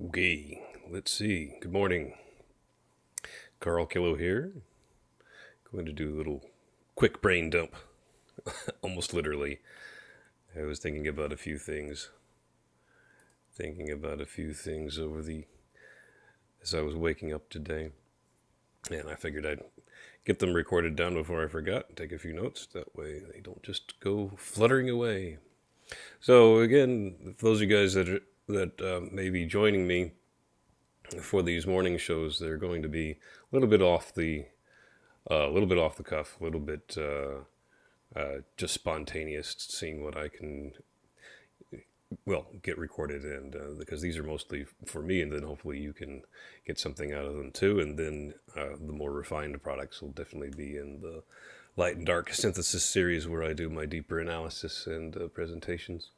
Okay, let's see. Good morning. Carl Killo here. Going to do a little quick brain dump, almost literally. I was thinking about a few things. Over the as I was waking up today, and I figured I'd get them recorded down before I forgot and take a few notes. That way they don't just go fluttering away. So again, for those of you guys that may be joining me for these morning shows, they're going to be a little bit off the cuff, a little bit just spontaneous, seeing what I can get recorded, and because these are mostly for me, and then hopefully you can get something out of them too. And then the more refined products will definitely be in the light and dark synthesis series, where I do my deeper analysis and presentations.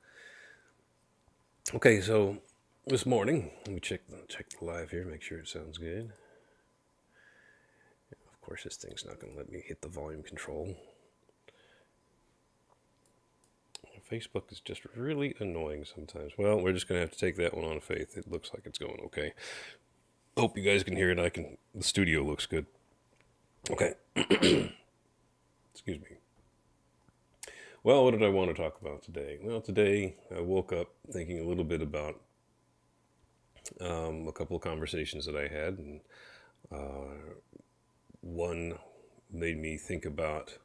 Okay, so this morning, let me check the live here, make sure it sounds good. Of course, this thing's not going to let me hit the volume control. Facebook is just really annoying sometimes. Well, we're just going to have to take that one on faith. It looks like it's going okay. Hope you guys can hear it. The studio looks good. Okay. Excuse me. Well, what did I want to talk about today? Well, today I woke up thinking a little bit about a couple of conversations that I had, and one made me think about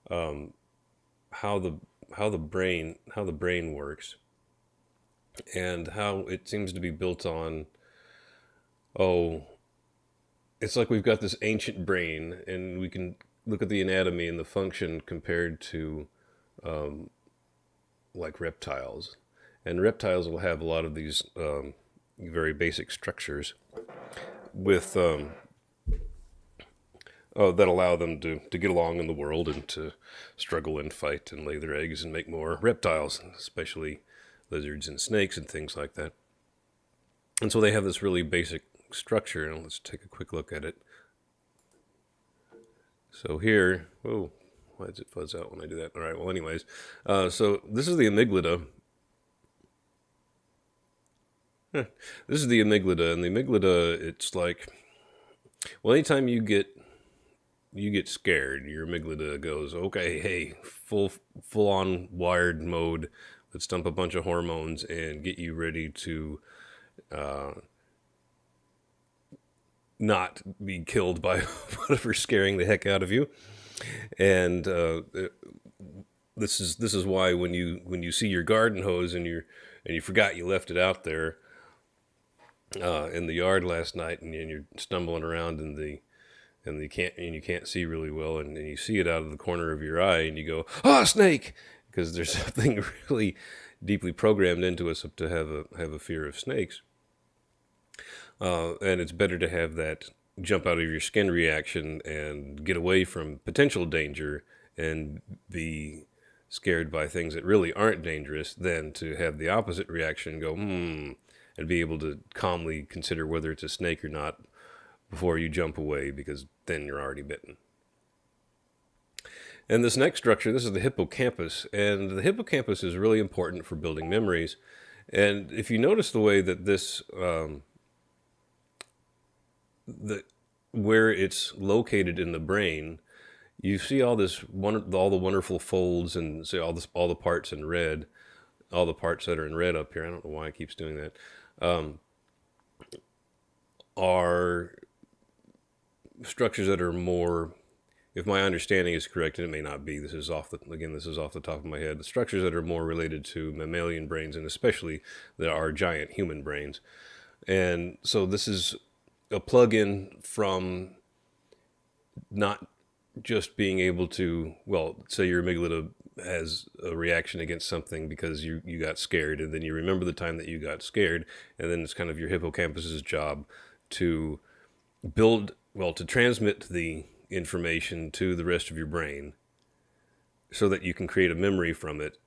how the brain works, and how it seems to be built on, it's like we've got this ancient brain, and we can look at the anatomy and the function compared to like reptiles. And reptiles will have a lot of these very basic structures with that allow them to get along in the world and to struggle and fight and lay their eggs and make more reptiles, especially lizards and snakes and things like that. And so they have this really basic structure, and let's take a quick look at it. So here, why does it fuzz out when I do that? All right, well, anyways, so this is the amygdala. This is the amygdala, and the amygdala, it's like, well, anytime you get scared, your amygdala goes, okay, hey, full on wired mode. Let's dump a bunch of hormones and get you ready to not be killed by whatever's scaring the heck out of you. And this is why when you see your garden hose and you forgot you left it out there in the yard last night, and you're stumbling around and you can't see really well, and you see it out of the corner of your eye, and you go, snake, because there's something really deeply programmed into us to have a fear of snakes. And it's better to have that jump out of your skin reaction and get away from potential danger and be scared by things that really aren't dangerous than to have the opposite reaction and go, and be able to calmly consider whether it's a snake or not before you jump away, because then you're already bitten. And this next structure, this is the hippocampus, and the hippocampus is really important for building memories. And if you notice the way that this, where it's located in the brain, you see all the wonderful folds, and see all the parts in red, all the parts that are in red up here. I don't know why it keeps doing that. Are structures that are more, if my understanding is correct, and it may not be, this is off the top of my head, the structures that are more related to mammalian brains, and especially that are giant human brains. And so this is a plug-in from not just being able to, say your amygdala has a reaction against something because you got scared, and then you remember the time that you got scared, and then it's kind of your hippocampus's job to to transmit the information to the rest of your brain so that you can create a memory from it,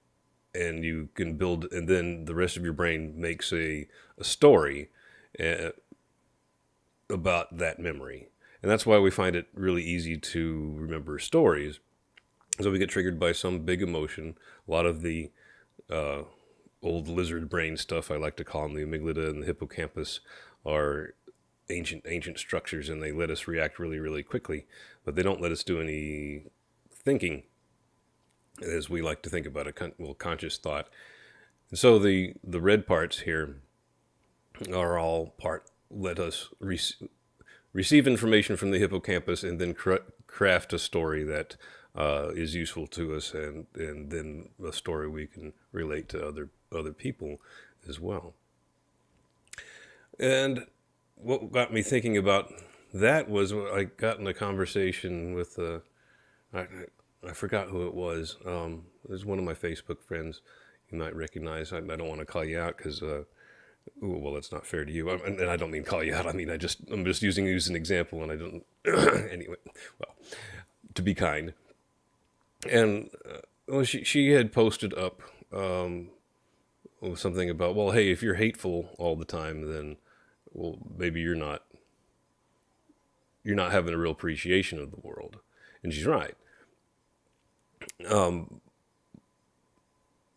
and you can build, and then the rest of your brain makes a story about that memory. And that's why we find it really easy to remember stories. So we get triggered by some big emotion. A lot of the old lizard brain stuff, I like to call them, the amygdala and the hippocampus, are ancient structures, and they let us react really, really quickly, but they don't let us do any thinking, as we like to think about it, conscious thought. And so the red parts here are all let us receive information from the hippocampus and then craft a story that is useful to us, and then a story we can relate to other people as well. And what got me thinking about that was I got in a conversation with I forgot who it was. It was one of my Facebook friends you might recognize. I don't want to call you out because well, that's not fair to you. And I don't mean call you out. I mean, I'm just using you as an example, and I don't. Anyway, well, to be kind. And well, she had posted up something about, well, hey, if you're hateful all the time, then well, maybe you're not having a real appreciation of the world. And she's right.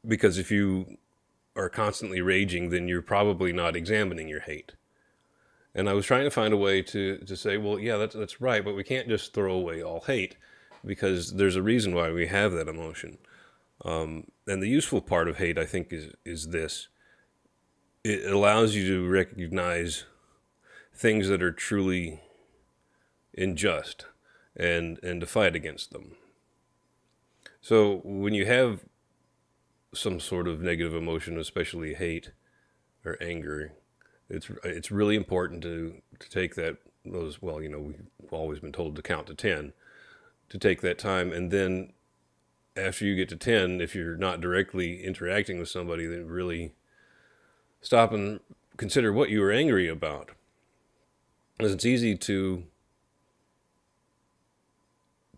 Because if you are constantly raging, then you're probably not examining your hate. And I was trying to find a way to say, well, yeah, that's right, but we can't just throw away all hate, because there's a reason why we have that emotion. And the useful part of hate, I think, is this. It allows you to recognize things that are truly unjust and to fight against them. So when you have some sort of negative emotion, especially hate or anger, it's really important to take those, well, we've always been told to count to 10, to take that time, and then after you get to 10, if you're not directly interacting with somebody, then really stop and consider what you were angry about. Because it's easy to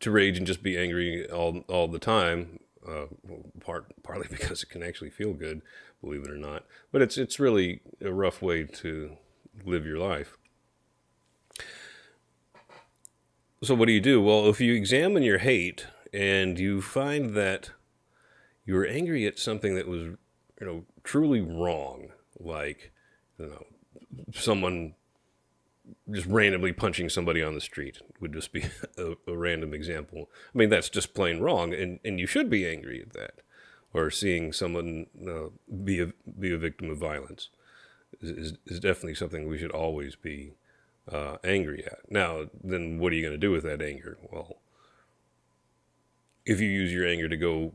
rage and just be angry all the time, partly because it can actually feel good, believe it or not. But it's really a rough way to live your life. So what do you do? Well, if you examine your hate and you find that you were angry at something that was, truly wrong, like, someone just randomly punching somebody on the street would just be a random example. I mean, that's just plain wrong, and you should be angry at that. Or seeing someone be a victim of violence is definitely something we should always be angry at. Now, then what are you going to do with that anger? Well, if you use your anger to go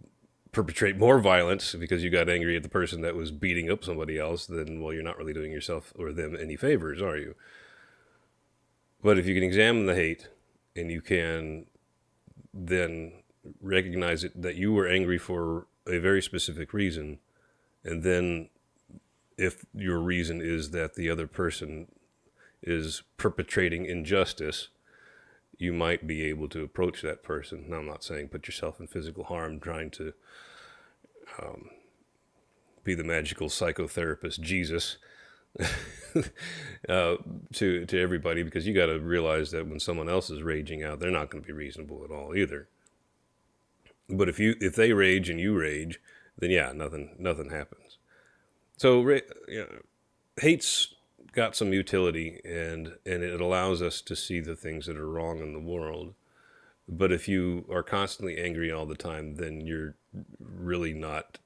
perpetrate more violence because you got angry at the person that was beating up somebody else, then, well, you're not really doing yourself or them any favors, are you? But if you can examine the hate and you can then recognize that you were angry for a very specific reason, and then if your reason is that the other person is perpetrating injustice, you might be able to approach that person. Now, I'm not saying put yourself in physical harm trying to be the magical psychotherapist Jesus to everybody, because you got to realize that when someone else is raging out, they're not going to be reasonable at all either. But if they rage and you rage, then yeah, nothing happens. So hate's got some utility, and it allows us to see the things that are wrong in the world. But if you are constantly angry all the time, then you're really not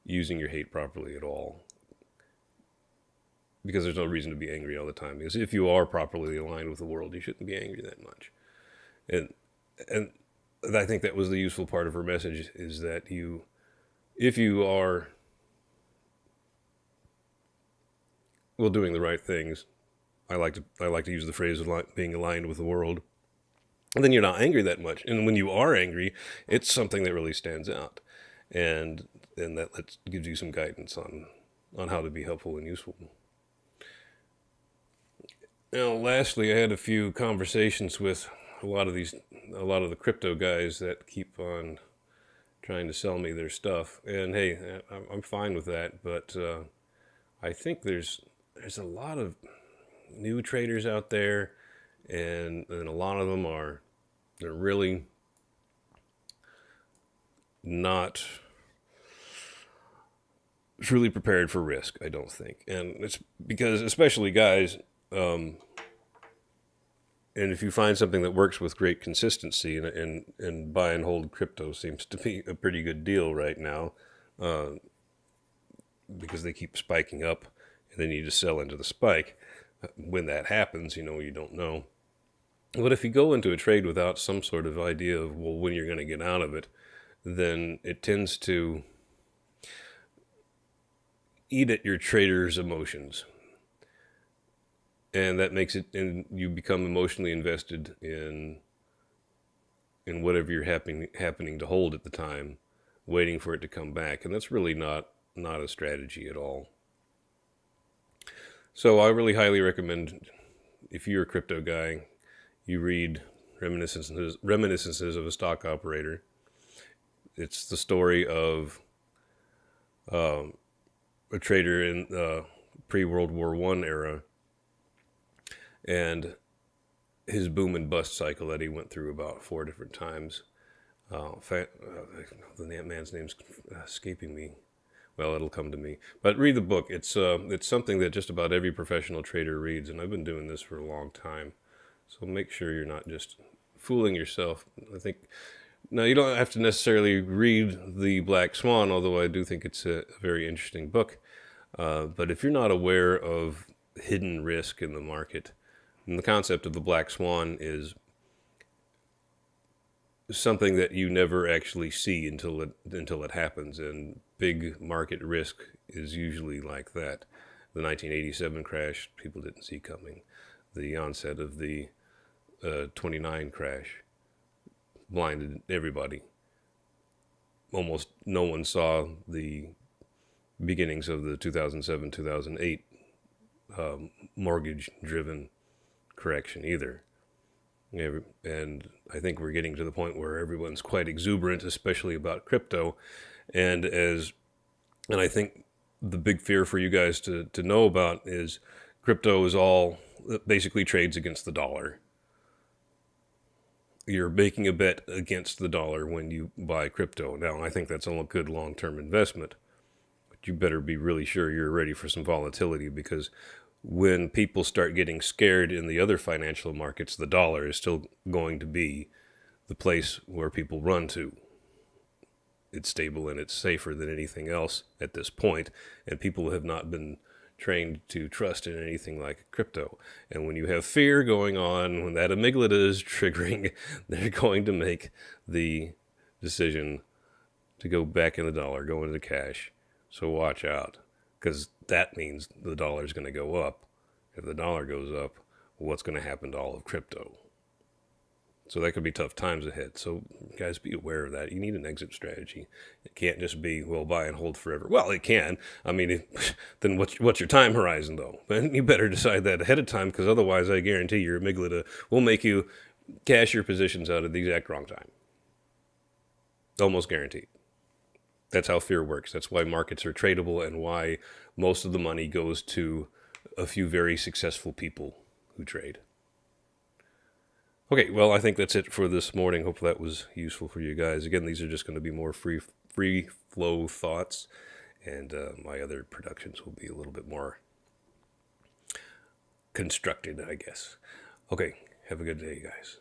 using your hate properly at all. Because there's no reason to be angry all the time. Because if you are properly aligned with the world, you shouldn't be angry that much. And I think that was the useful part of her message, is that if you are, well, doing the right things, I like to use the phrase of being aligned with the world, and then you're not angry that much. And when you are angry, it's something that really stands out, and that gives you some guidance on how to be helpful and useful. Now, lastly, I had a few conversations with a lot of the crypto guys that keep on trying to sell me their stuff. And hey, I'm fine with that, but I think there's a lot of new traders out there, and a lot of them they're really not truly prepared for risk, I don't think. And it's because, especially guys, and if you find something that works with great consistency, and buy and hold crypto seems to be a pretty good deal right now, because they keep spiking up, and then you just sell into the spike. When that happens, you don't know. But if you go into a trade without some sort of idea of, well, when you're going to get out of it, then it tends to eat at your trader's emotions. And that makes it, and you become emotionally invested in whatever you're happening to hold at the time, waiting for it to come back. And that's really not a strategy at all. So I really highly recommend, if you're a crypto guy, you read Reminiscences of a Stock Operator. It's the story of a trader in the pre-World War I era, and his boom and bust cycle that he went through about 4 different times. The man's name's escaping me. Well, it'll come to me. But read the book. It's something that just about every professional trader reads, and I've been doing this for a long time. So make sure you're not just fooling yourself. I think, now, you don't have to necessarily read the Black Swan, although I do think it's a very interesting book. But if you're not aware of hidden risk in the market, and the concept of the Black Swan is something that you never actually see until it happens, and big market risk is usually like that. The 1987 crash, people didn't see coming. The onset of the 29 crash blinded everybody. Almost no one saw the beginnings of the 2007-2008 mortgage-driven correction either. And I think we're getting to the point where everyone's quite exuberant, especially about crypto. And I think the big fear for you guys to know about is crypto is all basically trades against the dollar. You're making a bet against the dollar when you buy crypto. Now, I think that's a good long-term investment, but you better be really sure you're ready for some volatility, because when people start getting scared in the other financial markets, the dollar is still going to be the place where people run to. It's stable and it's safer than anything else at this point, and people have not been trained to trust in anything like crypto. And when you have fear going on, when that amygdala is triggering, they're going to make the decision to go back in the dollar, go into cash. So watch out, because that means the dollar is going to go up. If the dollar goes up, what's going to happen to all of crypto? So that could be tough times ahead. So guys, be aware of that. You need an exit strategy. It can't just be, well, buy and hold forever. Well, it can. I mean, then what's your time horizon, though? And you better decide that ahead of time, because otherwise I guarantee your amygdala will make you cash your positions out at the exact wrong time. Almost guaranteed. That's how fear works. That's why markets are tradable, and why most of the money goes to a few very successful people who trade. Okay, well, I think that's it for this morning. Hope that was useful for you guys. Again, these are just going to be more free flow thoughts, and my other productions will be a little bit more constructed, I guess. Okay, have a good day, guys.